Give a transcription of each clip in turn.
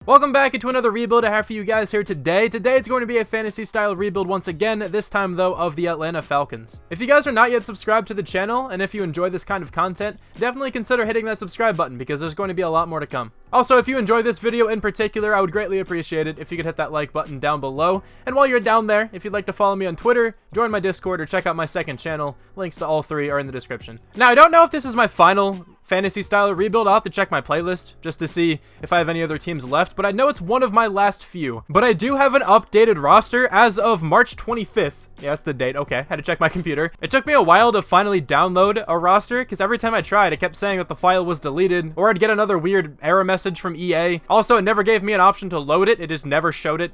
Welcome back into another rebuild I have for you guys here today. Today it's going to be a fantasy style rebuild once again, this time though of the Atlanta Falcons. If you guys are not yet subscribed to the channel, and if you enjoy this kind of content, definitely consider hitting that subscribe button because there's going to be a lot more to come. Also, if you enjoy this video in particular, I would greatly appreciate it if you could hit that like button down below. And while you're down there, if you'd like to follow me on Twitter, join my Discord, or check out my second channel, links to all three are in the description. Now, I don't know if this is my final fantasy style rebuild. I'll have to check my playlist just to see if I have any other teams left, but I know it's one of my last few. But I do have an updated roster as of March 25th. Yeah, that's the date. Okay, had to check my computer. It took me a while to finally download a roster because every time I tried, it kept saying that the file was deleted, or I'd get another weird error message from EA. Also, it never gave me an option to load it. It just never showed it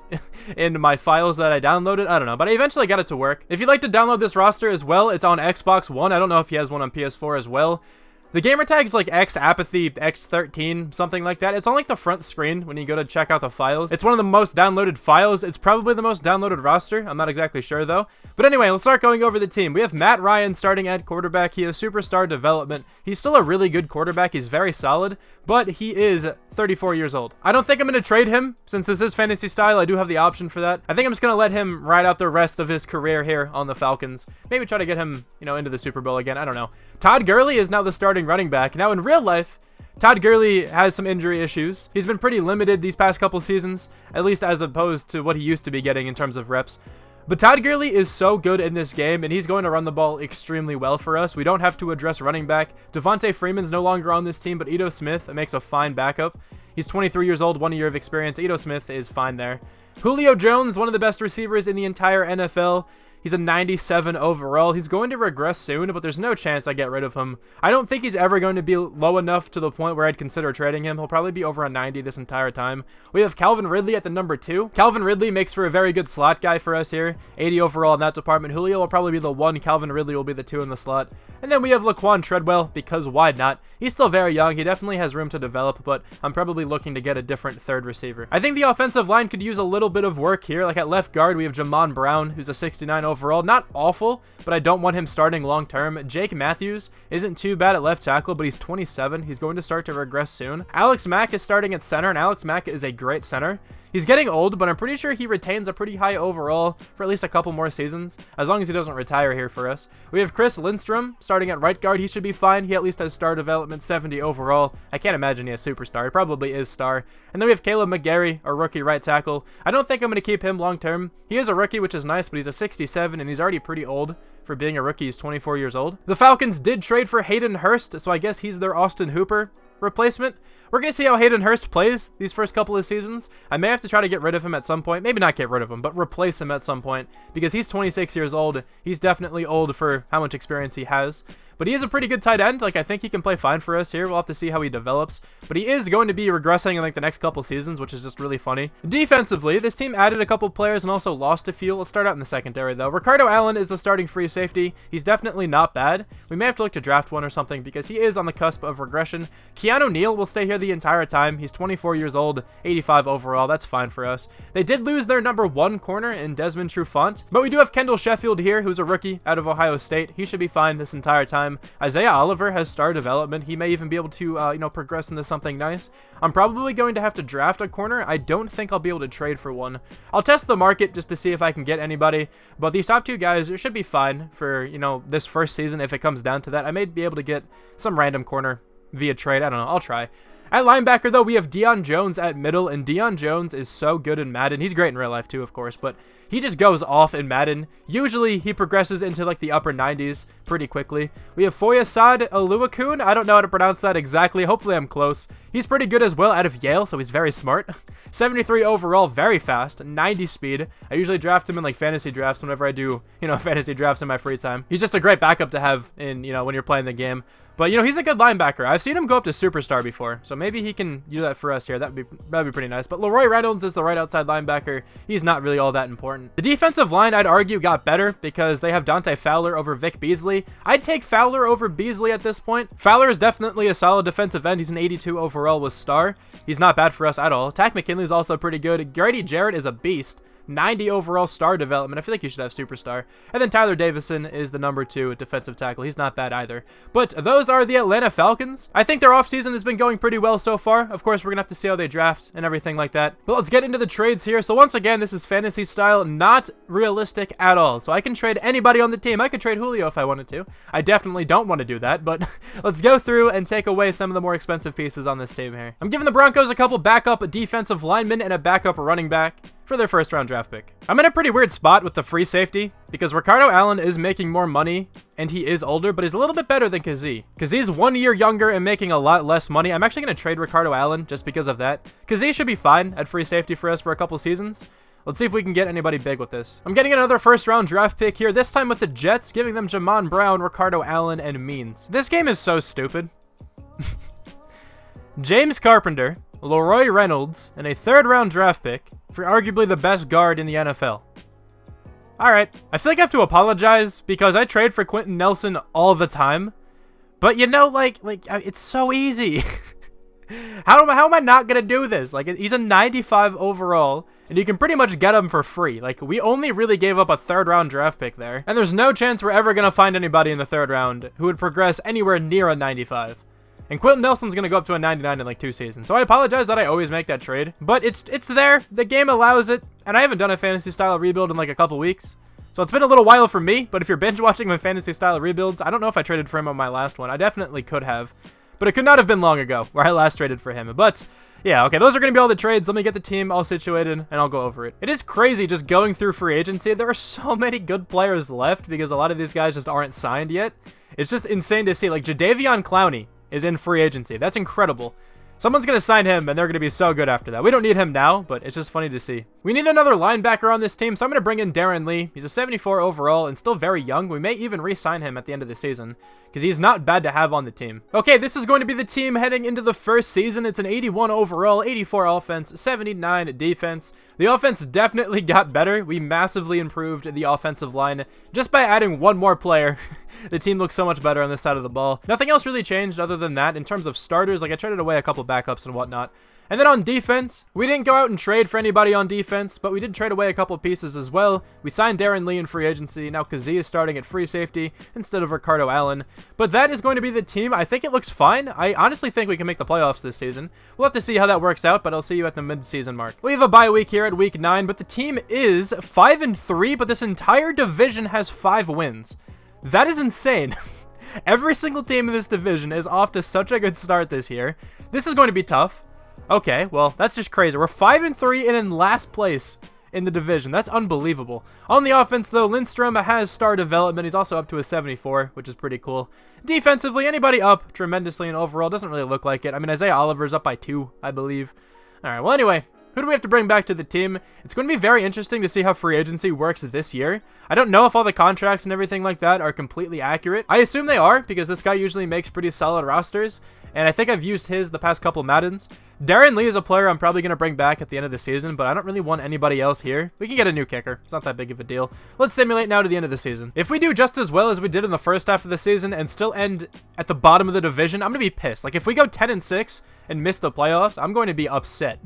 in my files that I downloaded. I don't know, but I eventually got it to work. If you'd like to download this roster as well, it's on Xbox One. I don't know if he has one on PS4 as well. The gamer tag's like X-Apathy X13, something like that. It's on like the front screen when you go to check out the files. It's one of the most downloaded files. It's probably the most downloaded roster. I'm not exactly sure though. But anyway, let's start going over the team. We have Matt Ryan starting at quarterback. He has superstar development. He's still a really good quarterback. He's very solid, but he is 34 years old. I don't think I'm going to trade him since this is fantasy style. I do have the option for that. I think I'm just going to let him ride out the rest of his career here on the Falcons. Maybe try to get him, into the Super Bowl again. I don't know. Todd Gurley is now the starting running back. Now in real life, Todd Gurley has some injury issues. He's been pretty limited these past couple seasons, at least as opposed to what he used to be getting in terms of reps. But Todd Gurley is so good in this game, and he's going to run the ball extremely well for us. We don't have to address running back. Devontae Freeman's no longer on this team, but Ito Smith makes a fine backup. He's 23 years old, 1 year of experience. Ito Smith is fine there. Julio Jones, one of the best receivers in the entire NFL. He's a 97 overall. He's going to regress soon, but there's no chance I get rid of him. I don't think he's ever going to be low enough to the point where I'd consider trading him. He'll probably be over a 90 this entire time. We have Calvin Ridley at the number 2. Calvin Ridley makes for a very good slot guy for us here. 80 overall in that department. Julio will probably be the 1. Calvin Ridley will be the 2 in the slot. And then we have Laquan Treadwell, because why not? He's still very young. He definitely has room to develop, but I'm probably looking to get a different third receiver. I think the offensive line could use a little bit of work here. Like at left guard, we have Jamon Brown, who's a 69 overall. Not awful, but I don't want him starting long term. Jake Matthews isn't too bad at left tackle, but he's 27. He's going to start to regress soon. Alex Mack is starting at center, and Alex Mack is a great center. He's getting old, but I'm pretty sure he retains a pretty high overall for at least a couple more seasons, as long as he doesn't retire here for us. We have Chris Lindstrom starting at right guard. He should be fine. He at least has star development, 70 overall. I can't imagine he has superstar. He probably is star. And then we have Caleb McGarry, a rookie right tackle. I don't think I'm going to keep him long term. He is a rookie, which is nice, but he's a 67, and he's already pretty old. For being a rookie, he's 24 years old. The Falcons did trade for Hayden Hurst, so I guess he's their Austin Hooper replacement. We're going to see how Hayden Hurst plays these first couple of seasons. I may have to try to get rid of him at some point. Maybe not get rid of him, but replace him at some point because he's 26 years old. He's definitely old for how much experience he has. But he is a pretty good tight end. Like, I think he can play fine for us here. We'll have to see how he develops. But he is going to be regressing in, like, the next couple seasons, which is just really funny. Defensively, this team added a couple players and also lost a few. Let's start out in the secondary, though. Ricardo Allen is the starting free safety. He's definitely not bad. We may have to look to draft one or something because he is on the cusp of regression. Keanu Neal will stay here the entire time. He's 24 years old, 85 overall. That's fine for us. They did lose their number 1 corner in Desmond Trufant, but we do have Kendall Sheffield here, who's a rookie out of Ohio State. He should be fine this entire time. Isaiah Oliver has star development. He may even be able to, progress into something nice. I'm probably going to have to draft a corner. I don't think I'll be able to trade for one. I'll test the market just to see if I can get anybody, but these top 2 guys should be fine for, this first season if it comes down to that. I may be able to get some random corner via trade. I don't know. I'll try. At linebacker, though, we have Deon Jones at middle, and Deon Jones is so good in Madden. He's great in real life, too, of course, but he just goes off in Madden. Usually, he progresses into, like, the upper 90s pretty quickly. We have Foyesade Oluokun. I don't know how to pronounce that exactly. Hopefully, I'm close. He's pretty good as well out of Yale, so he's very smart. 73 overall, very fast, 90 speed. I usually draft him in, like, fantasy drafts whenever I do, fantasy drafts in my free time. He's just a great backup to have in, when you're playing the game. But, he's a good linebacker. I've seen him go up to superstar before, so maybe he can do that for us here. That'd be pretty nice. But Leroy Reynolds is the right outside linebacker. He's not really all that important. The defensive line, I'd argue, got better because they have Dante Fowler over Vic Beasley. I'd take Fowler over Beasley at this point. Fowler is definitely a solid defensive end. He's an 82 overall with star. He's not bad for us at all. Takk McKinley is also pretty good. Grady Jarrett is a beast. 90 overall star development. I feel like he should have superstar. And then Tyler Davison is the number 2 defensive tackle. He's not bad either. But those are the Atlanta Falcons. I think their offseason has been going pretty well so far. Of course, we're going to have to see how they draft and everything like that. But let's get into the trades here. So once again, this is fantasy style, not realistic at all. So I can trade anybody on the team. I could trade Julio if I wanted to. I definitely don't want to do that, but let's go through and take away some of the more expensive pieces on this team here. I'm giving the Broncos a couple backup defensive linemen and a backup running back for their first round draft pick. I'm in a pretty weird spot with the free safety because Ricardo Allen is making more money and he is older, but he's a little bit better than Kazee. Kazee's 1 year younger and making a lot less money. I'm actually going to trade Ricardo Allen just because of that. Kazee should be fine at free safety for us for a couple seasons. Let's see if we can get anybody big with this. I'm getting another first round draft pick here, this time with the Jets, giving them Jamon Brown, Ricardo Allen, and Means. This game is so stupid. James Carpenter, Leroy Reynolds, and a third round draft pick for arguably the best guard in the NFL. Alright, I feel like I have to apologize because I trade for Quentin Nelson all the time. But you know, like it's so easy. How am I not gonna do this? Like, he's a 95 overall, and you can pretty much get him for free. Like, we only really gave up a third round draft pick there. And there's no chance we're ever gonna find anybody in the third round who would progress anywhere near a 95. And Quentin Nelson's going to go up to a 99 in like 2 seasons. So I apologize that I always make that trade. But it's there. The game allows it. And I haven't done a fantasy style rebuild in like a couple weeks. So it's been a little while for me. But if you're binge watching my fantasy style rebuilds, I don't know if I traded for him on my last one. I definitely could have. But it could not have been long ago where I last traded for him. But yeah, okay, those are going to be all the trades. Let me get the team all situated and I'll go over it. It is crazy just going through free agency. There are so many good players left because a lot of these guys just aren't signed yet. It's just insane to see. Like Jadeveon Clowney is in free agency. That's incredible. Someone's going to sign him, and they're going to be so good after that. We don't need him now, but it's just funny to see. We need another linebacker on this team, so I'm going to bring in Darren Lee. He's a 74 overall and still very young. We may even re-sign him at the end of the season because he's not bad to have on the team. Okay, this is going to be the team heading into the first season. It's an 81 overall, 84 offense, 79 defense. The offense definitely got better. We massively improved the offensive line just by adding one more player. The team looks so much better on this side of the ball. Nothing else really changed other than that. In terms of starters, like I traded away a couple backups and whatnot. And then on defense, we didn't go out and trade for anybody on defense, but we did trade away a couple pieces as well. We signed Darren Lee in free agency. Now Kazee is starting at free safety instead of Ricardo Allen. But that is going to be the team. I think it looks fine. I honestly think we can make the playoffs this season. We'll have to see how that works out, but I'll see you at the mid-season mark. We have a bye week here at week 9, but the team is 5-3, but this entire division has 5 wins. That is insane. Every single team in this division is off to such a good start this year. This is going to be tough. Okay, well, that's just crazy. We're 5-3 and in last place in the division. That's unbelievable. On the offense, though, Lindstrom has star development. He's also up to a 74, which is pretty cool. Defensively, anybody up tremendously in overall? Doesn't really look like it. I mean, Isaiah Oliver's up by 2, I believe. All right, well, anyway, who do we have to bring back to the team? It's going to be very interesting to see how free agency works this year. I don't know if all the contracts and everything like that are completely accurate. I assume they are because this guy usually makes pretty solid rosters. And I think I've used his the past couple Maddens. Darren Lee is a player I'm probably going to bring back at the end of the season, but I don't really want anybody else here. We can get a new kicker. It's not that big of a deal. Let's simulate now to the end of the season. If we do just as well as we did in the first half of the season and still end at the bottom of the division, I'm going to be pissed. Like, if we go 10-6 and miss the playoffs, I'm going to be upset.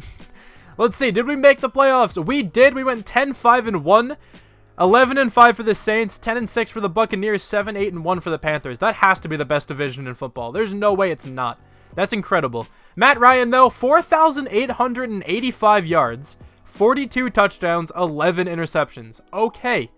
Let's see. Did we make the playoffs? We did. We went 10-5-1. 11-5 for the Saints, 10-6 for the Buccaneers, 7-8-1 for the Panthers. That has to be the best division in football. There's no way it's not. That's incredible. Matt Ryan, though, 4,885 yards, 42 touchdowns, 11 interceptions. Okay.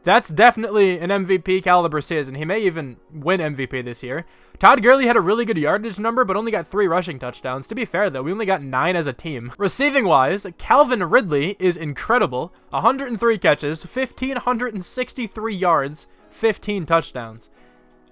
That's definitely an MVP caliber season. He may even win MVP this year. Todd Gurley had a really good yardage number, but only got 3 rushing touchdowns. To be fair, though, we only got 9 as a team. Receiving-wise, Calvin Ridley is incredible. 103 catches, 1,563 yards, 15 touchdowns.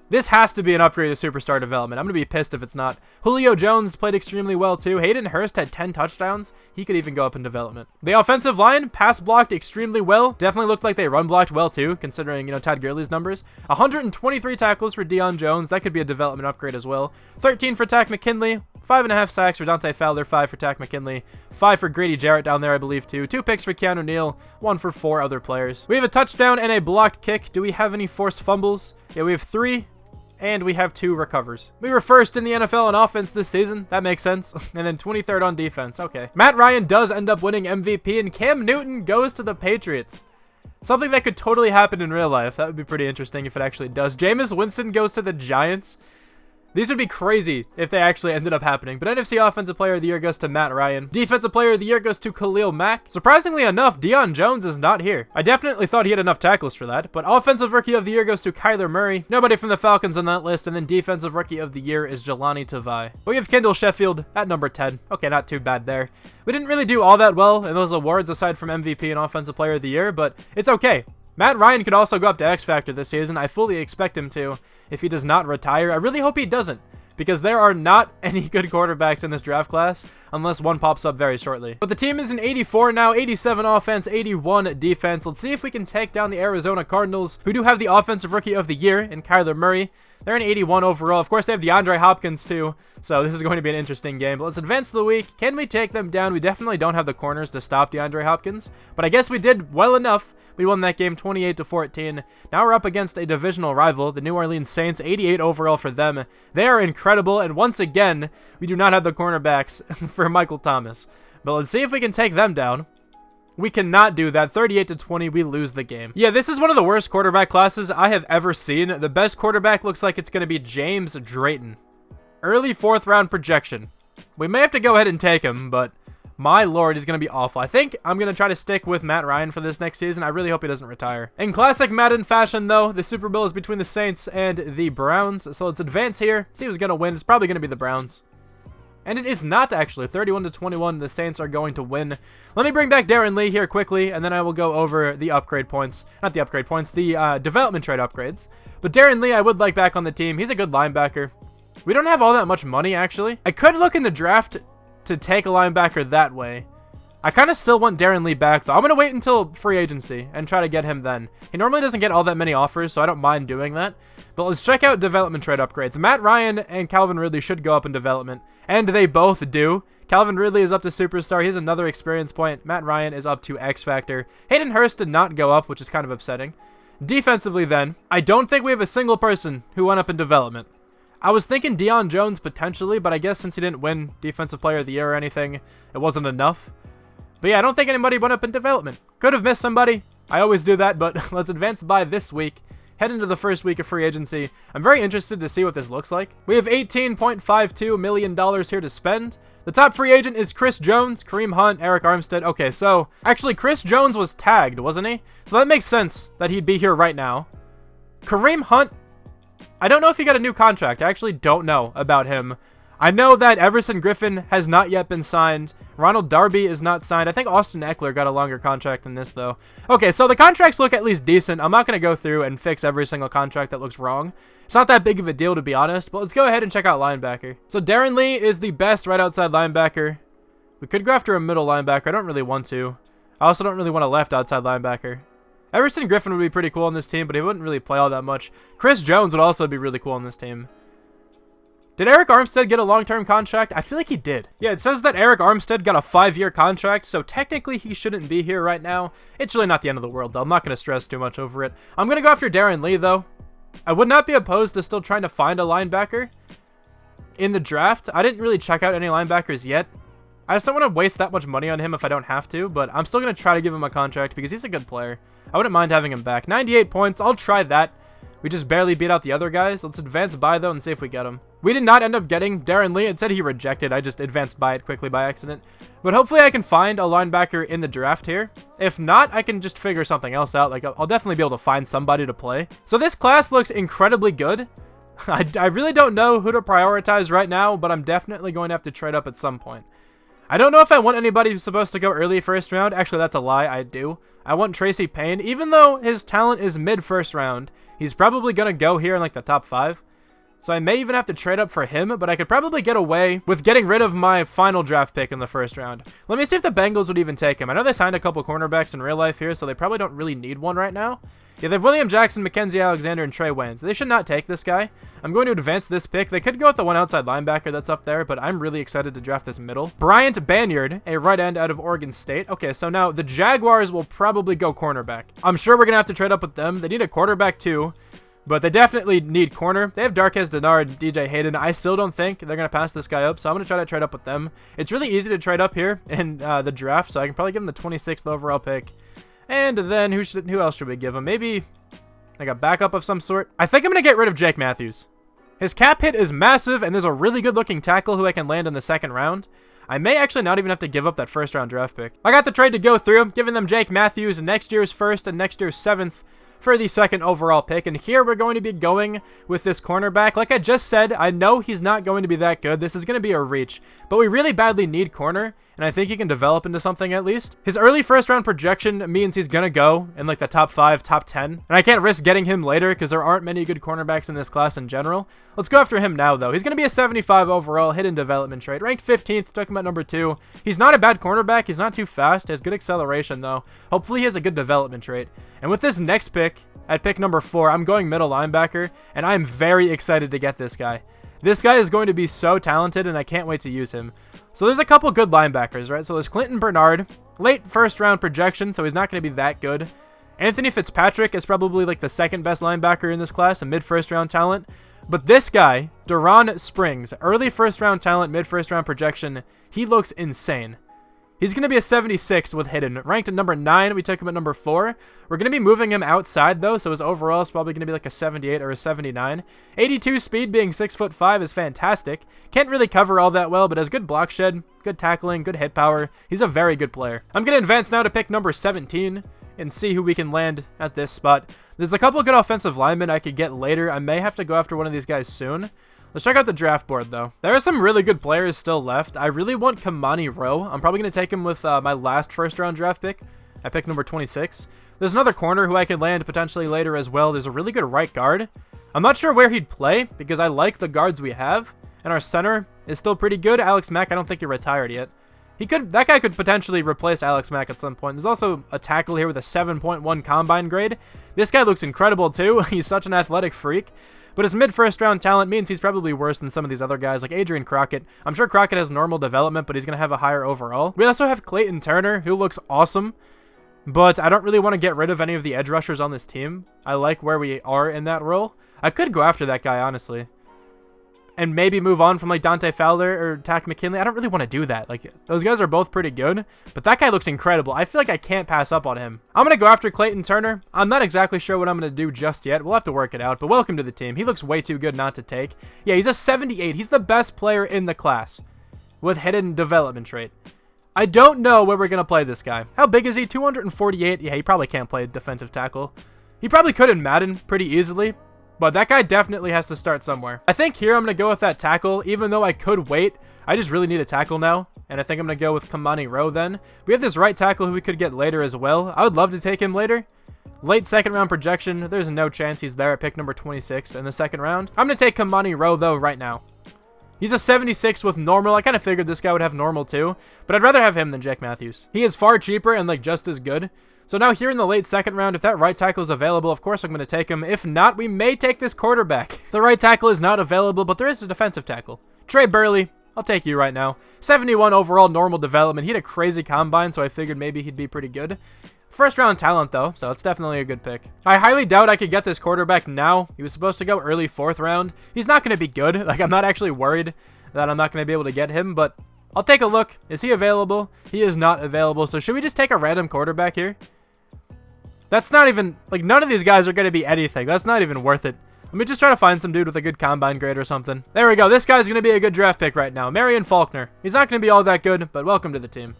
This has to be an upgrade to superstar development. I'm going to be pissed if it's not. Julio Jones played extremely well, too. Hayden Hurst had 10 touchdowns. He could even go up in development. The offensive line pass blocked extremely well. Definitely looked like they run blocked well, too, considering, Todd Gurley's numbers. 123 tackles for Deon Jones. That could be a development upgrade as well. 13 for Takk McKinley. 5.5 sacks for Dante Fowler. 5 for Takk McKinley. 5 for Grady Jarrett down there, I believe, too. 2 picks for Keanu Neal. 1 for 4 other players. We have a touchdown and a blocked kick. Do we have any forced fumbles? Yeah, we have 3. And we have 2 recovers. We were first in the NFL on offense this season. That makes sense. And then 23rd on defense. Okay. Matt Ryan does end up winning MVP, and Cam Newton goes to the Patriots. Something that could totally happen in real life. That would be pretty interesting if it actually does. Jameis Winston goes to the Giants. These would be crazy if they actually ended up happening. But NFC Offensive Player of the Year goes to Matt Ryan. Defensive Player of the Year goes to Khalil Mack. Surprisingly enough, Deon Jones is not here. I definitely thought he had enough tackles for that. But Offensive Rookie of the Year goes to Kyler Murray. Nobody from the Falcons on that list. And then Defensive Rookie of the Year is Jelani Tavai. But we have Kendall Sheffield at number 10. Okay, not too bad there. We didn't really do all that well in those awards aside from MVP and Offensive Player of the Year, but it's okay. Matt Ryan could also go up to X Factor this season. I fully expect him to if he does not retire. I really hope he doesn't, because there are not any good quarterbacks in this draft class unless one pops up very shortly. But the team is an 84 now, 87 offense, 81 defense. Let's see if we can take down the Arizona Cardinals, who do have the Offensive Rookie of the Year in Kyler Murray. They're an 81 overall. Of course, they have DeAndre Hopkins too, so this is going to be an interesting game. But let's advance to the week. Can we take them down? We definitely don't have the corners to stop DeAndre Hopkins, but I guess we did well enough. We won that game 28-14. Now we're up against a divisional rival, the New Orleans Saints, 88 overall for them. They are incredible, and once again, we do not have the cornerbacks for Michael Thomas. But let's see if we can take them down. We cannot do that. 38-20, we lose the game. Yeah, this is one of the worst quarterback classes I have ever seen. The best quarterback looks like it's going to be James Drayton. Early 4th round projection. We may have to go ahead and take him, but my lord, he's going to be awful. I think I'm going to try to stick with Matt Ryan for this next season. I really hope he doesn't retire. In classic Madden fashion, though, the Super Bowl is between the Saints and the Browns. So let's advance here. See who's going to win. It's probably going to be the Browns. And it is not, actually. 31-21, the Saints are going to win. Let me bring back Darren Lee here quickly, and then I will go over the upgrade points. Not the upgrade points, the development trade upgrades. But Darren Lee, I would like back on the team. He's a good linebacker. We don't have all that much money, actually. I could look in the draft to take a linebacker that way. I kind of still want Darren Lee back, though. I'm going to wait until free agency and try to get him then. He normally doesn't get all that many offers, so I don't mind doing that. But let's check out development trade upgrades. Matt Ryan and Calvin Ridley should go up in development, and they both do. Calvin Ridley is up to Superstar. He's another experience point. Matt Ryan is up to X Factor. Hayden Hurst did not go up, which is kind of upsetting. Defensively, then, I don't think we have a single person who went up in development. I was thinking Deon Jones potentially, but I guess since he didn't win Defensive Player of the Year or anything, it wasn't enough. But yeah, I don't think anybody went up in development. Could have missed somebody. I always do that, but let's advance by this week. Head into the first week of free agency. I'm very interested to see what this looks like. We have $18.52 million here to spend. The top free agent is Chris Jones, Kareem Hunt, Eric Armstead. Okay, so actually Chris Jones was tagged, wasn't he? So that makes sense that he'd be here right now. Kareem Hunt, I don't know if he got a new contract. I actually don't know about him. I know that Everson Griffin has not yet been signed. Ronald Darby is not signed. I think Austin Eckler got a longer contract than this, though. Okay, so the contracts look at least decent. I'm not going to go through and fix every single contract that looks wrong. It's not that big of a deal, to be honest, but let's go ahead and check out linebacker. So Darren Lee is the best right outside linebacker. We could go after a middle linebacker. I don't really want to. I also don't really want a left outside linebacker. Everson Griffin would be pretty cool on this team, but he wouldn't really play all that much. Chris Jones would also be really cool on this team. Did Eric Armstead get a long-term contract? I feel like he did. Yeah, it says that Eric Armstead got a 5-year contract, so technically he shouldn't be here right now. It's really not the end of the world, though. I'm not going to stress too much over it. I'm going to go after Darren Lee, though. I would not be opposed to still trying to find a linebacker in the draft. I didn't really check out any linebackers yet. I just don't want to waste that much money on him if I don't have to, but I'm still going to try to give him a contract because he's a good player. I wouldn't mind having him back. 98 points. I'll try that. We just barely beat out the other guys. Let's advance by, though, and see if we get him. We did not end up getting Darren Lee. It said he rejected. I just advanced by it quickly by accident. But hopefully I can find a linebacker in the draft here. If not, I can just figure something else out. Like, I'll definitely be able to find somebody to play. So this class looks incredibly good. I really don't know who to prioritize right now, but I'm definitely going to have to trade up at some point. I don't know if I want anybody who's supposed to go early first round. Actually, that's a lie. I do. I want Tracy Payne. Even though his talent is mid first round, he's probably going to go here in like the top 5. So I may even have to trade up for him, but I could probably get away with getting rid of my final draft pick in the first round. Let me see if the Bengals would even take him. I know they signed a couple cornerbacks in real life here, so they probably don't really need one right now. Yeah, they have William Jackson, Mackenzie Alexander, and Trey Waynes. They should not take this guy. I'm going to advance this pick. They could go with the one outside linebacker that's up there, but I'm really excited to draft this middle. Bryant Banyard, a right end out of Oregon State. Okay, so now the Jaguars will probably go cornerback. I'm sure we're going to have to trade up with them. They need a quarterback too, But they definitely need corner. They have Darquez Dennard, DJ Hayden. I still don't think they're going to pass this guy up, so I'm going to try to trade up with them. It's really easy to trade up here in the draft, so I can probably give them the 26th overall pick. And then who else should we give him? Maybe like a backup of some sort. I think I'm going to get rid of Jake Matthews. His cap hit is massive, and there's a really good-looking tackle who I can land in the second round. I may actually not even have to give up that first-round draft pick. I got the trade to go through, giving them Jake Matthews next year's first and next year's 7th for the second overall pick. And here we're going to be going with this cornerback. Like I just said, I know he's not going to be that good. This is going to be a reach, but we really badly need corner, and I think he can develop into something at least. His early first-round projection means he's going to go in like the top 5, top 10, and I can't risk getting him later because there aren't many good cornerbacks in this class in general. Let's go after him now, though. He's going to be a 75 overall hidden development trait. Ranked 15th, took him at number 2. He's not a bad cornerback. He's not too fast. He has good acceleration, though. Hopefully he has a good development trait. And with this next pick, at pick number 4, I'm going middle linebacker, and I'm very excited to get this guy. This guy is going to be so talented, and I can't wait to use him. So there's a couple good linebackers, right? So there's Clinton Bernard, late first-round projection, so he's not going to be that good. Anthony Fitzpatrick is probably like the second best linebacker in this class, a mid-first-round talent. But this guy, Deron Springs, early first-round talent, mid-first-round projection, he looks insane. He's going to be a 76 with hidden. Ranked at number 9, we took him at number 4. We're going to be moving him outside, though, so his overall is probably going to be like a 78 or a 79. 82 speed, being 6'5", is fantastic. Can't really cover all that well, but has good block shed, good tackling, good hit power. He's a very good player. I'm going to advance now to pick number 17 and see who we can land at this spot. There's a couple good offensive linemen I could get later. I may have to go after one of these guys soon. Let's check out the draft board, though. There are some really good players still left. I really want Kamani Rowe. I'm probably going to take him with my last first-round draft pick. I picked number 26. There's another corner who I could land potentially later as well. There's a really good right guard. I'm not sure where he'd play because I like the guards we have. And our center is still pretty good. Alex Mack, I don't think he retired yet. That guy could potentially replace Alex Mack at some point. There's also a tackle here with a 7.1 combine grade. This guy looks incredible, too. He's such an athletic freak. But his mid-first round talent means he's probably worse than some of these other guys like Adrian Crockett. I'm sure Crockett has normal development, but he's going to have a higher overall. We also have Clayton Turner, who looks awesome. But I don't really want to get rid of any of the edge rushers on this team. I like where we are in that role. I could go after that guy, honestly. And maybe move on from like Dante Fowler or Tack McKinley. I don't really want to do that. Like, those guys are both pretty good, but that guy looks incredible. I feel like I can't pass up on him. I'm going to go after Clayton Turner. I'm not exactly sure what I'm going to do just yet. We'll have to work it out, but welcome to the team. He looks way too good not to take. Yeah, he's a 78. He's the best player in the class with hidden development trait. I don't know where we're going to play this guy. How big is he? 248? Yeah, he probably can't play defensive tackle. He probably could in Madden pretty easily, but that guy definitely has to start somewhere. I think here I'm going to go with that tackle, even though I could wait. I just really need a tackle now, and I think I'm going to go with Kamani Rowe then. We have this right tackle who we could get later as well. I would love to take him later. Late second round projection, there's no chance he's there at pick number 26 in the second round. I'm going to take Kamani Rowe, though, right now. He's a 76 with normal. I kind of figured this guy would have normal, too, but I'd rather have him than Jake Matthews. He is far cheaper and, like, just as good. So now here in the late second round, if that right tackle is available, of course I'm going to take him. If not, we may take this quarterback. The right tackle is not available, but there is a defensive tackle. Trey Burley, I'll take you right now. 71 overall normal development. He had a crazy combine, so I figured maybe he'd be pretty good. First round talent, though, so it's definitely a good pick. I highly doubt I could get this quarterback now. He was supposed to go early 4th round. He's not going to be good. Like, I'm not actually worried that I'm not going to be able to get him, but I'll take a look. Is he available? He is not available, so should we just take a random quarterback here? That's not even, like, none of these guys are going to be anything. That's not even worth it. Let me just try to find some dude with a good combine grade or something. There we go. This guy's going to be a good draft pick right now. Marion Faulkner. He's not going to be all that good, but welcome to the team.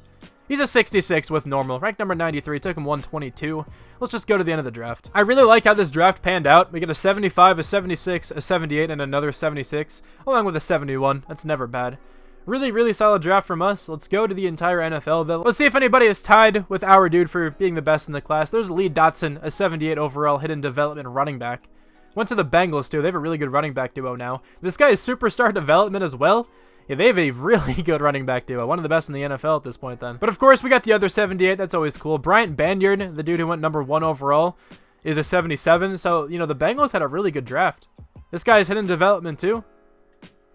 He's a 66 with normal. Ranked number 93. Took him 122. Let's just go to the end of the draft. I really like how this draft panned out. We get a 75, a 76, a 78, and another 76, along with a 71. That's never bad. Really, really solid draft from us. Let's go to the entire NFL, though. Let's see if anybody is tied with our dude for being the best in the class. There's Lee Dotson, a 78 overall hidden development running back. Went to the Bengals, too. They have a really good running back duo now. This guy is superstar development as well. Yeah, they have a really good running back duo. One of the best in the NFL at this point, then. But, of course, we got the other 78. That's always cool. Bryant Banyard, the dude who went number 1 overall, is a 77. So, you know, the Bengals had a really good draft. This guy is hidden development, too.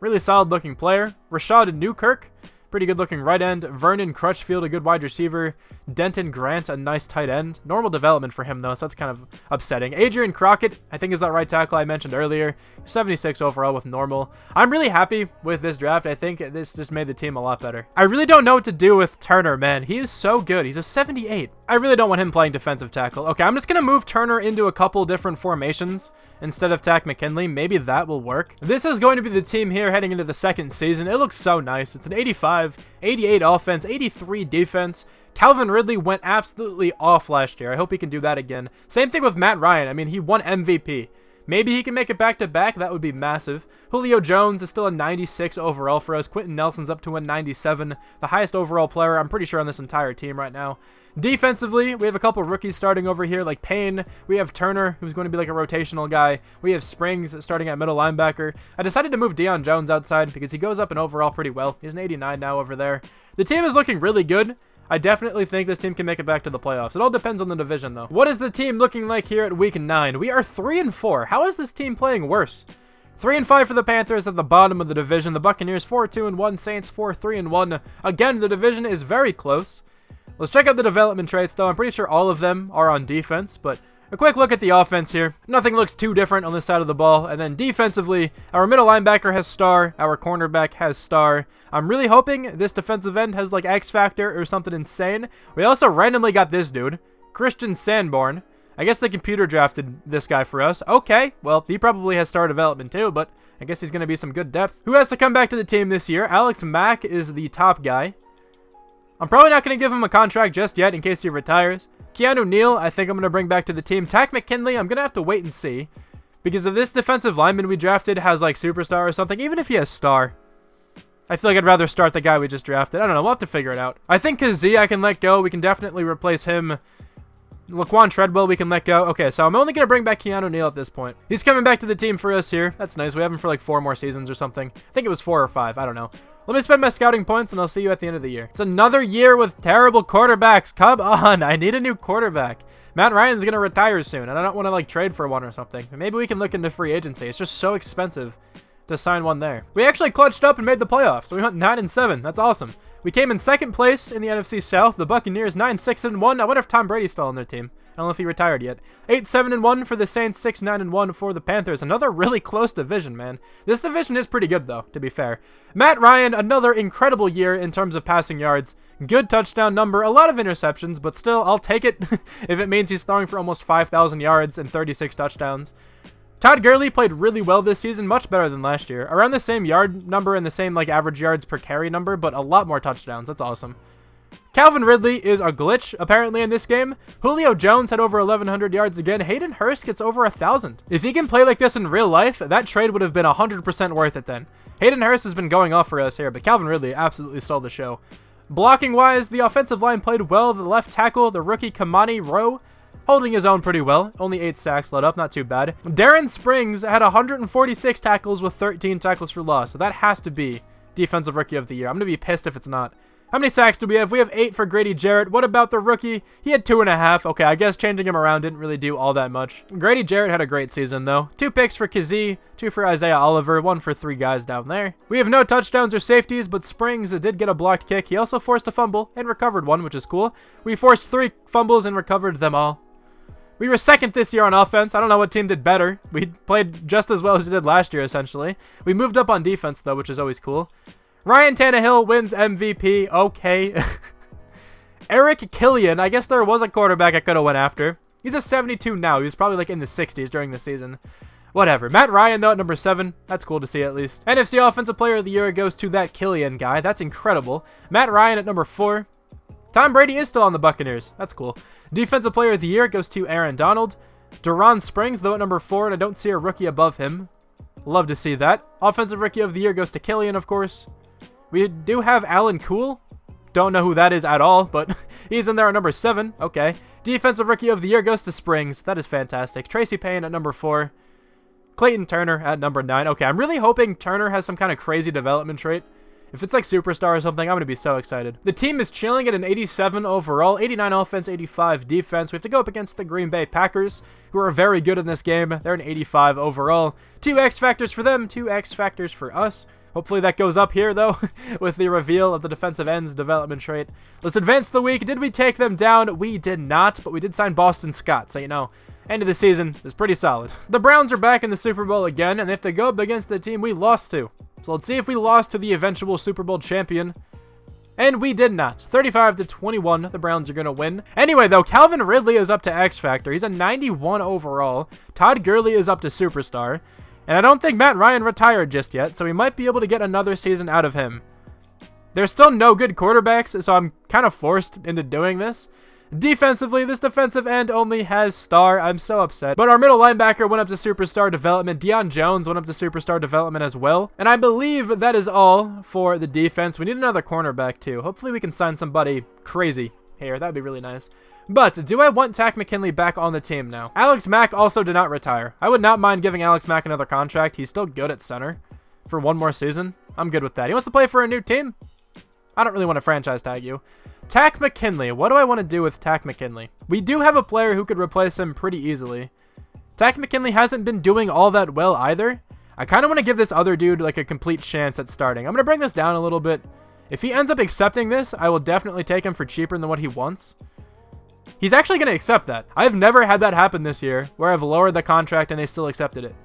Really solid looking player. Rashad Newkirk, pretty good looking right end. Vernon Crutchfield, a good wide receiver. Denton Grant, a nice tight end. Normal development for him, though, so that's kind of upsetting. Adrian Crockett, I think is that right tackle I mentioned earlier. 76 overall with normal. I'm really happy with this draft. I think this just made the team a lot better. I really don't know what to do with Turner, man. He is so good. He's a 78. I really don't want him playing defensive tackle. Okay, I'm just going to move Turner into a couple different formations instead of Takk McKinley. Maybe that will work. This is going to be the team here heading into the second season. It looks so nice. It's an 85, 88 offense, 83 defense. Calvin Ridley went absolutely off last year. I hope he can do that again. Same thing with Matt Ryan. I mean, he won MVP. Maybe he can make it back-to-back. That would be massive. Julio Jones is still a 96 overall for us. Quentin Nelson's up to a 97. The highest overall player, I'm pretty sure, on this entire team right now. Defensively, we have a couple rookies starting over here, like Payne. We have Turner, who's going to be like a rotational guy. We have Springs starting at middle linebacker. I decided to move Deon Jones outside because he goes up in overall pretty well. He's an 89 now over there. The team is looking really good. I definitely think this team can make it back to the playoffs. It all depends on the division, though. What is the team looking like here at week 9? We are 3-4. How is this team playing worse? 3-5 for the Panthers at the bottom of the division. The Buccaneers 4-2-1. Saints 4-3-1. Again, the division is very close. Let's check out the development traits, though. I'm pretty sure all of them are on defense, but a quick look at the offense here. Nothing looks too different on this side of the ball. And then defensively, our middle linebacker has star. Our cornerback has star. I'm really hoping this defensive end has like X Factor or something insane. We also randomly got this dude, Christian Sanborn. I guess the computer drafted this guy for us. Okay, well, he probably has star development too, but I guess he's going to be some good depth. Who has to come back to the team this year? Alex Mack is the top guy. I'm probably not going to give him a contract just yet in case he retires. Keanu Neal, I think I'm going to bring back to the team. Takk McKinley, I'm going to have to wait and see. Because if this defensive lineman we drafted has like superstar or something, even if he has star, I feel like I'd rather start the guy we just drafted. I don't know, we'll have to figure it out. I think Kazee I can let go. We can definitely replace him. Laquan Treadwell we can let go. Okay, so I'm only going to bring back Keanu Neal at this point. He's coming back to the team for us here. That's nice. We have him for like 4 more seasons or something. I think it was 4 or 5. I don't know. Let me spend my scouting points, and I'll see you at the end of the year. It's another year with terrible quarterbacks. Come on, I need a new quarterback. Matt Ryan's going to retire soon, and I don't want to, like, trade for one or something. Maybe we can look into free agency. It's just so expensive to sign one there. We actually clutched up and made the playoffs. We went 9-7. That's awesome. We came in second place in the NFC South. The Buccaneers 9-6-1. I wonder if Tom Brady's still on their team. I don't know if he retired yet. 8-7-1 for the Saints, 6-9-1 for the Panthers. Another really close division, man. This division is pretty good, though, to be fair. Matt Ryan, another incredible year in terms of passing yards. Good touchdown number. A lot of interceptions, but still, I'll take it if it means he's throwing for almost 5,000 yards and 36 touchdowns. Todd Gurley played really well this season, much better than last year. Around the same yard number and the same like average yards per carry number, but a lot more touchdowns. That's awesome. Calvin Ridley is a glitch, apparently, in this game. Julio Jones had over 1,100 yards again. Hayden Hurst gets over 1,000. If he can play like this in real life, that trade would have been 100% worth it then. Hayden Hurst has been going off for us here, but Calvin Ridley absolutely stole the show. Blocking-wise, the offensive line played well. The left tackle, the rookie Kamani Rowe, holding his own pretty well. Only 8 sacks let up, not too bad. Darren Springs had 146 tackles with 13 tackles for loss, so that has to be Defensive Rookie of the Year. I'm going to be pissed if it's not. How many sacks do we have? We have 8 for Grady Jarrett. What about the rookie? He had 2.5. Okay, I guess changing him around didn't really do all that much. Grady Jarrett had a great season, though. 2 picks for Kazee, 2 for Isaiah Oliver, 1 for 3 guys down there. We have no touchdowns or safeties, but Springs did get a blocked kick. He also forced a fumble and recovered one, which is cool. We forced 3 fumbles and recovered them all. We were second this year on offense. I don't know what team did better. We played just as well as we did last year, essentially. We moved up on defense, though, which is always cool. Ryan Tannehill wins MVP. Okay. Eric Killian. I guess there was a quarterback I could have went after. He's a 72 now. He was probably like in the 60s during the season. Whatever. Matt Ryan, though, at number 7. That's cool to see, at least. NFC Offensive Player of the Year goes to that Killian guy. That's incredible. Matt Ryan at number 4. Tom Brady is still on the Buccaneers. That's cool. Defensive Player of the Year goes to Aaron Donald. Deron Springs, though, at number 4, and I don't see a rookie above him. Love to see that. Offensive Rookie of the Year goes to Killian, of course. We do have Alan Cool. Don't know who that is at all, but he's in there at number 7. Okay. Defensive Rookie of the Year goes to Springs. That is fantastic. Tracy Payne at number 4. Clayton Turner at number 9. Okay, I'm really hoping Turner has some kind of crazy development trait. If it's like superstar or something, I'm going to be so excited. The team is chilling at an 87 overall, 89 offense, 85 defense. We have to go up against the Green Bay Packers, who are very good in this game. They're an 85 overall. 2 X factors for them, 2 X factors for us. Hopefully that goes up here, though, with the reveal of the defensive ends development trait. Let's advance the week. Did we take them down? We did not, but we did sign Boston Scott, so, you know, end of the season is pretty solid. The Browns are back in the Super Bowl again, and they have to go up against the team we lost to. So let's see if we lost to the eventual Super Bowl champion. And we did not. 35-21, the Browns are going to win. Anyway, though, Calvin Ridley is up to X Factor. He's a 91 overall. Todd Gurley is up to Superstar. And I don't think Matt Ryan retired just yet, so we might be able to get another season out of him. There's still no good quarterbacks, so I'm kind of forced into doing this. Defensively, this defensive end only has star. I'm so upset. But our middle linebacker went up to Superstar Development. Deon Jones went up to Superstar Development as well. And I believe that is all for the defense. We need another cornerback too. Hopefully we can sign somebody crazy here. That'd be really nice. But do I want Takk McKinley back on the team now? Alex Mack also did not retire. I would not mind giving Alex Mack another contract. He's still good at center for one more season. I'm good with that. He wants to play for a new team. I don't really want to franchise tag you. Takk McKinley. What do I want to do with Takk McKinley? We do have a player who could replace him pretty easily. Takk McKinley hasn't been doing all that well either. I kind of want to give this other dude like a complete chance at starting. I'm going to bring this down a little bit. If he ends up accepting this, I will definitely take him for cheaper than what he wants. He's actually going to accept that. I've never had that happen this year where I've lowered the contract and they still accepted it.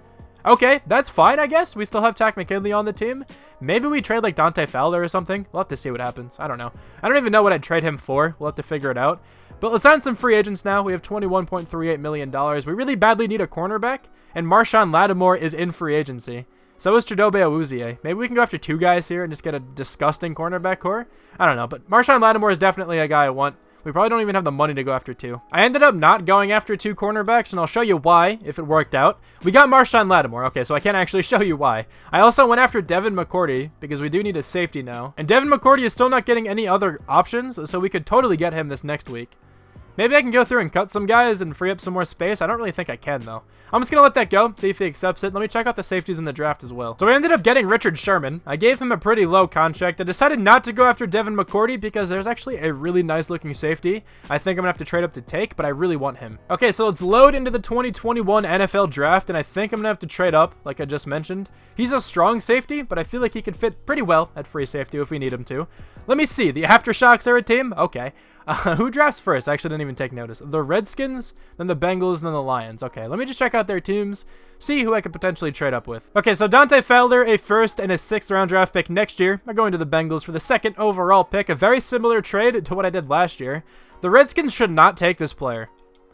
Okay, that's fine, I guess. We still have Takk McKinley on the team. Maybe we trade like Dante Fowler or something. We'll have to see what happens. I don't know. I don't even know what I'd trade him for. We'll have to figure it out. But let's sign some free agents now. We have $21.38 million. We really badly need a cornerback, and Marshawn Lattimore is in free agency. So is Chidobe Awuzie. Maybe we can go after two guys here and just get a disgusting cornerback core. I don't know, but Marshawn Lattimore is definitely a guy I want. We probably don't even have the money to go after two. I ended up not going after two cornerbacks, and I'll show you why if it worked out. We got Marshawn Lattimore. Okay, so I can't actually show you why. I also went after Devin McCourty because we do need a safety now. And Devin McCourty is still not getting any other options, so we could totally get him this next week. Maybe I can go through and cut some guys and free up some more space. I don't really think I can, though. I'm just going to let that go, see if he accepts it. Let me check out the safeties in the draft as well. So I ended up getting Richard Sherman. I gave him a pretty low contract. I decided not to go after Devin McCourty because there's actually a really nice-looking safety I think I'm going to have to trade up to take, but I really want him. Okay, so let's load into the 2021 NFL Draft, and I think I'm going to have to trade up, like I just mentioned. He's a strong safety, but I feel like he could fit pretty well at free safety if we need him to. Let me see. The Aftershocks are a team? Okay. Who drafts first? I actually didn't even take notice. The Redskins, then the Bengals, then the Lions. Okay, let me just check out their teams, see who I could potentially trade up with. Okay, so Dante Fowler, a first and a 6th round draft pick next year, are going to the Bengals for the 2nd overall pick. A very similar trade to what I did last year. The Redskins should not take this player.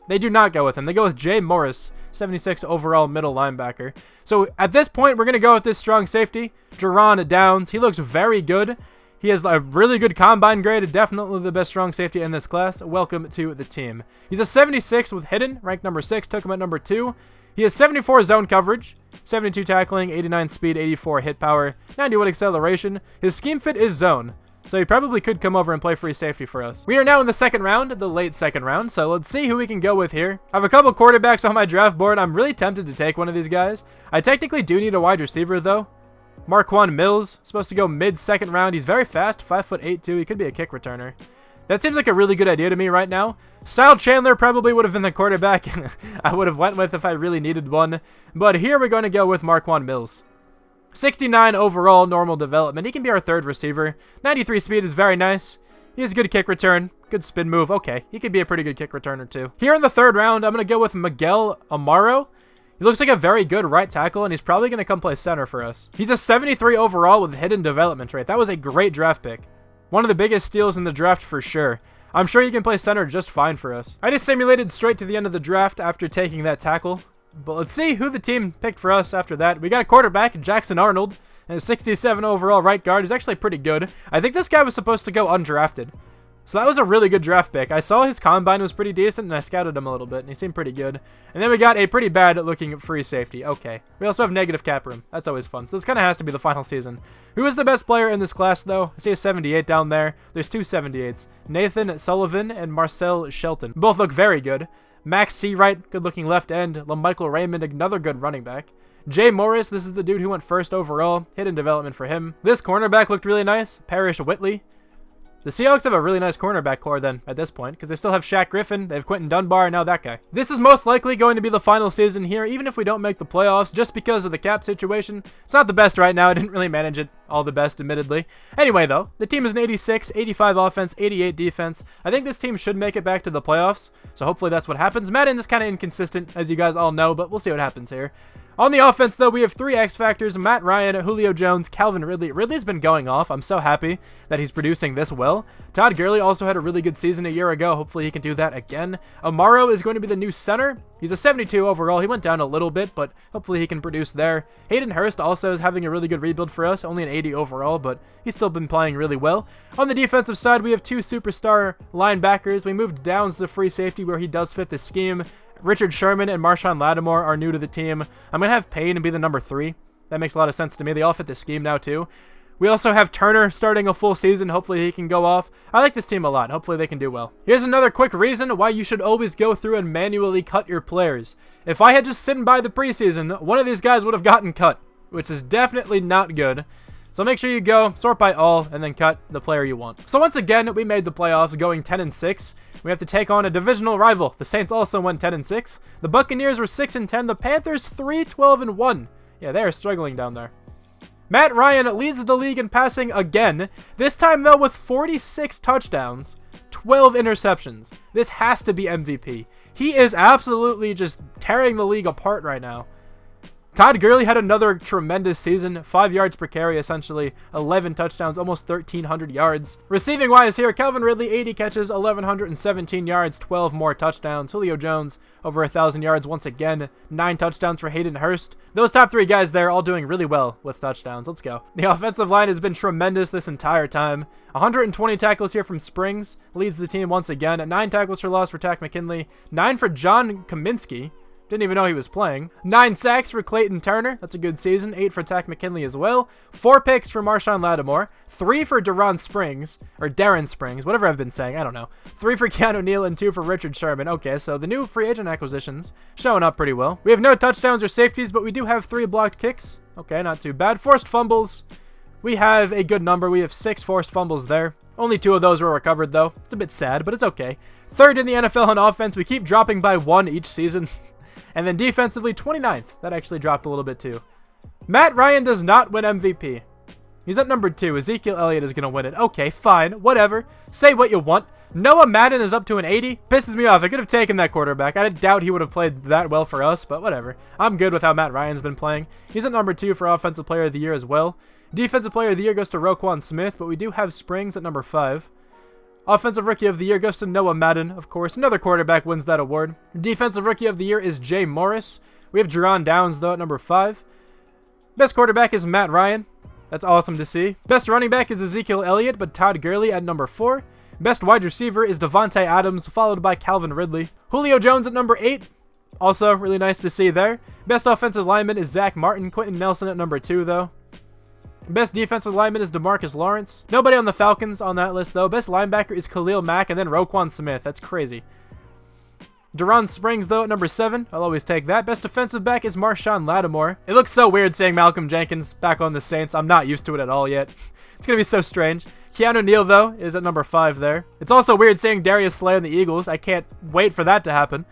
They do not go with him. They go with Jay Morris, 76 overall middle linebacker. So at this point, we're going to go with this strong safety, Jerron Downs. He looks very good. He has a really good combine grade, definitely the best strong safety in this class. Welcome to the team. He's a 76 with hidden, ranked number 6, took him at number 2. He has 74 zone coverage, 72 tackling, 89 speed, 84 hit power, 91 acceleration. His scheme fit is zone, so he probably could come over and play free safety for us. We are now in the 2nd round, the late 2nd round, so let's see who we can go with here. I have a couple quarterbacks on my draft board. I'm really tempted to take one of these guys. I technically do need a wide receiver, though. Marquand Mills, supposed to go mid-2nd round. He's very fast, 5'8" too. He could be a kick returner. That seems like a really good idea to me right now. Sal Chandler probably would have been the quarterback I would have went with if I really needed one. But here we're going to go with Marquand Mills. 69 overall, normal development. He can be our 3rd receiver. 93 speed is very nice. He has good kick return, good spin move. Okay, he could be a pretty good kick returner too. Here in the 3rd round, I'm going to go with Miguel Amaro. He looks like a very good right tackle, and he's probably going to come play center for us. He's a 73 overall with hidden development trait. That was a great draft pick. One of the biggest steals in the draft for sure. I'm sure he can play center just fine for us. I just simulated straight to the end of the draft after taking that tackle. But let's see who the team picked for us after that. We got a quarterback, Jackson Arnold, and a 67 overall right guard. He's actually pretty good. I think this guy was supposed to go undrafted. So that was a really good draft pick. I saw his combine was pretty decent, and I scouted him a little bit, and he seemed pretty good. And then we got a pretty bad looking free safety. Okay. We also have negative cap room. That's always fun. So this kind of has to be the final season. Who is the best player in this class, though? I see a 78 down there. There's 2 78s. Nathan Sullivan and Marcel Shelton. Both look very good. Max Seawright, good looking left end. LaMichael Raymond, another good running back. Jay Morris, this is the dude who went 1st overall. Hidden development for him. This cornerback looked really nice. Parrish Whitley. The Seahawks have a really nice cornerback core then at this point, because they still have Shaq Griffin, they have Quentin Dunbar, and now that guy. This is most likely going to be the final season here, even if we don't make the playoffs, just because of the cap situation. It's not the best right now. I didn't really manage it all the best, admittedly. Anyway, though, the team is an 86, 85 offense, 88 defense. I think this team should make it back to the playoffs, so hopefully that's what happens. Madden is kind of inconsistent, as you guys all know, but we'll see what happens here. On the offense, though, we have 3 X Factors: Matt Ryan, Julio Jones, Calvin Ridley. Ridley's been going off. I'm so happy that he's producing this well. Todd Gurley also had a really good season a year ago. Hopefully he can do that again. Amaro is going to be the new center. He's a 72 overall. He went down a little bit, but hopefully he can produce there. Hayden Hurst also is having a really good rebuild for us. Only an 80 overall, but he's still been playing really well. On the defensive side, we have 2 superstar linebackers. We moved Downs to free safety where he does fit the scheme. Richard Sherman and Marshawn Lattimore are new to the team. I'm going to have Payne be the number 3. That makes a lot of sense to me. They all fit the scheme now, too. We also have Turner starting a full season. Hopefully he can go off. I like this team a lot. Hopefully they can do well. Here's another quick reason why you should always go through and manually cut your players. If I had just sitting by the preseason, one of these guys would have gotten cut, which is definitely not good. So make sure you go, sort by all, and then cut the player you want. So once again, we made the playoffs going 10-6. We have to take on a divisional rival. The Saints also went 10-6. The Buccaneers were 6-10. The Panthers 3-12-1. Yeah, they are struggling down there. Matt Ryan leads the league in passing again. This time, though, with 46 touchdowns, 12 interceptions. This has to be MVP. He is absolutely just tearing the league apart right now. Todd Gurley had another tremendous season, 5 yards per carry, essentially, 11 touchdowns, almost 1,300 yards. Receiving wise here, Calvin Ridley, 80 catches, 1,117 yards, 12 more touchdowns. Julio Jones, over 1,000 yards once again, 9 touchdowns for Hayden Hurst. Those top 3 guys there all doing really well with touchdowns. Let's go. The offensive line has been tremendous this entire time. 120 tackles here from Springs, leads the team once again. 9 tackles for loss for Takk McKinley, 9 for John Kaminsky. Didn't even know he was playing. 9 sacks for Clayton Turner. That's a good season. 8 for Takk McKinley as well. 4 picks for Marshawn Lattimore. 3 for Darren Springs, whatever I've been saying. I don't know. 3 for Keanu Neal and 2 for Richard Sherman. Okay, so the new free agent acquisitions showing up pretty well. We have no touchdowns or safeties, but we do have 3 blocked kicks. Okay, not too bad. Forced fumbles. We have a good number. We have 6 forced fumbles there. Only 2 of those were recovered, though. It's a bit sad, but it's okay. 3rd in the NFL on offense. We keep dropping by 1 each season. And then defensively, 29th. That actually dropped a little bit too. Matt Ryan does not win MVP. He's at number 2. Ezekiel Elliott is going to win it. Okay, fine. Whatever. Say what you want. Noah Madden is up to an 80. Pisses me off. I could have taken that quarterback. I doubt he would have played that well for us, but whatever. I'm good with how Matt Ryan's been playing. He's at number 2 for Offensive Player of the Year as well. Defensive Player of the Year goes to Roquan Smith, but we do have Springs at number 5. Offensive Rookie of the Year goes to Noah Madden, of course. Another quarterback wins that award. Defensive Rookie of the Year is Jay Morris. We have Deon Jones, though, at number 5. Best quarterback is Matt Ryan. That's awesome to see. Best running back is Ezekiel Elliott, but Todd Gurley at number 4. Best wide receiver is Devontae Adams, followed by Calvin Ridley. Julio Jones at number 8. Also, really nice to see there. Best offensive lineman is Zach Martin. Quentin Nelson at number 2, though. Best defensive lineman is DeMarcus Lawrence. Nobody on the Falcons on that list, though. Best linebacker is Khalil Mack, and then Roquan Smith. That's crazy. Darren Springs, though, at number 7. I'll always take that. Best defensive back is Marshawn Lattimore. It looks so weird seeing Malcolm Jenkins back on the Saints. I'm not used to it at all yet. It's going to be so strange. Keanu Neal, though, is at number 5 there. It's also weird seeing Darius Slay on the Eagles. I can't wait for that to happen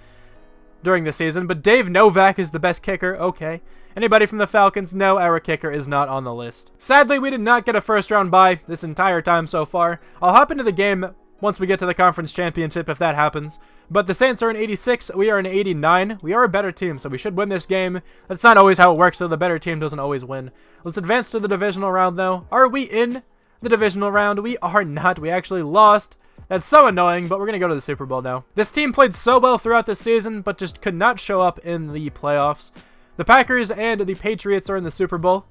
during the season. But Dave Novak is the best kicker. Okay. Anybody from the Falcons? No, our kicker is not on the list. Sadly, we did not get a first-round bye this entire time so far. I'll hop into the game once we get to the conference championship if that happens. But the Saints are in 86. We are in 89. We are a better team, so we should win this game. That's not always how it works, though. The better team doesn't always win. Let's advance to the divisional round, though. Are we in the divisional round? We are not. We actually lost. That's so annoying, but we're going to go to the Super Bowl now. This team played so well throughout the season, but just could not show up in the playoffs. The Packers and the Patriots are in the Super Bowl.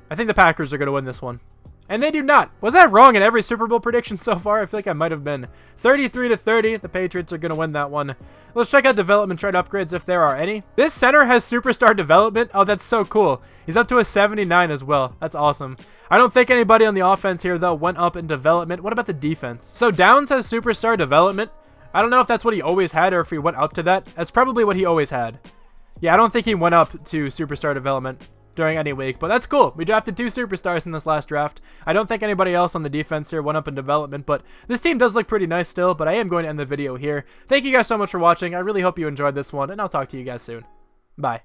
I think the Packers are going to win this one. And they do not. Was that wrong in every Super Bowl prediction so far? I feel like I might have been. 33-30. The Patriots are going to win that one. Let's check out development trade upgrades if there are any. This center has superstar development. Oh, that's so cool. He's up to a 79 as well. That's awesome. I don't think anybody on the offense here, though, went up in development. What about the defense? So Downs has superstar development. I don't know if that's what he always had or if he went up to that. That's probably what he always had. Yeah, I don't think he went up to superstar development. during any week. But that's cool. We drafted 2 superstars in this last draft. I don't think anybody else on the defense here went up in development, but this team does look pretty nice still. But I am going to end the video here. Thank you guys so much for watching. I really hope you enjoyed this one, and I'll talk to you guys soon. Bye.